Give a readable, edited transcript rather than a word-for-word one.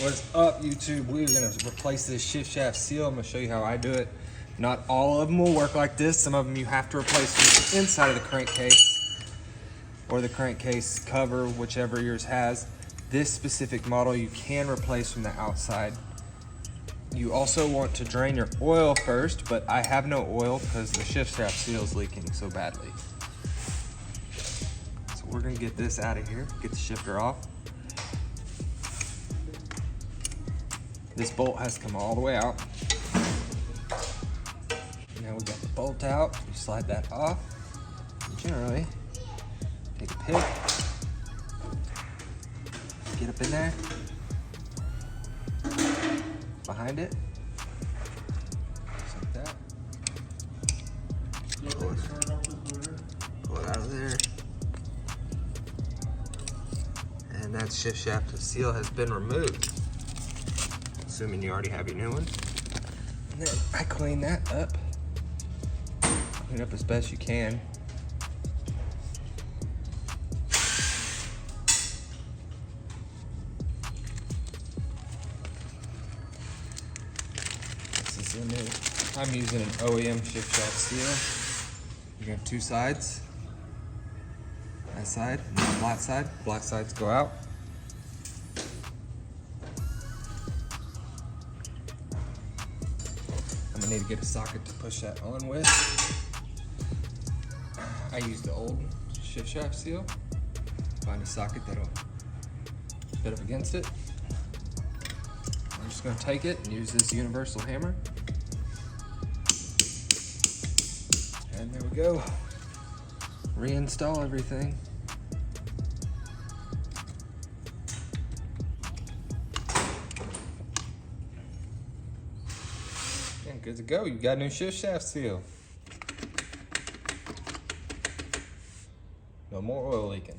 What's up, YouTube? We're gonna replace this shift shaft seal. I'm gonna show you how I do it. Not all of them will work like this. Some of them you have to replace from the inside of the crankcase or the crankcase cover, whichever yours has. This specific model you can replace from the outside. You also want to drain your oil first, but I have no oil because the shift shaft seal is leaking so badly. So we're gonna get this out of here, get the shifter off. This bolt has to come all the way out. Now we got the bolt out. You slide that off. Generally, take a pick, get up in there, behind it, just like that. Pull it out of there. And that shift shaft seal has been removed. Assuming you already have your new one. And then I clean that up. Clean up as best you can. This is the new, I'm using an OEM shift shaft seal. You have two sides. That side and the flat side. Black sides go out. I'm gonna need to get a socket to push that on with. I use the old shift shaft seal. Find a socket that'll fit up against it. I'm just gonna take it and use this universal hammer. And there we go. Reinstall everything. And good to go. You got a new shift shaft seal. No more oil leaking.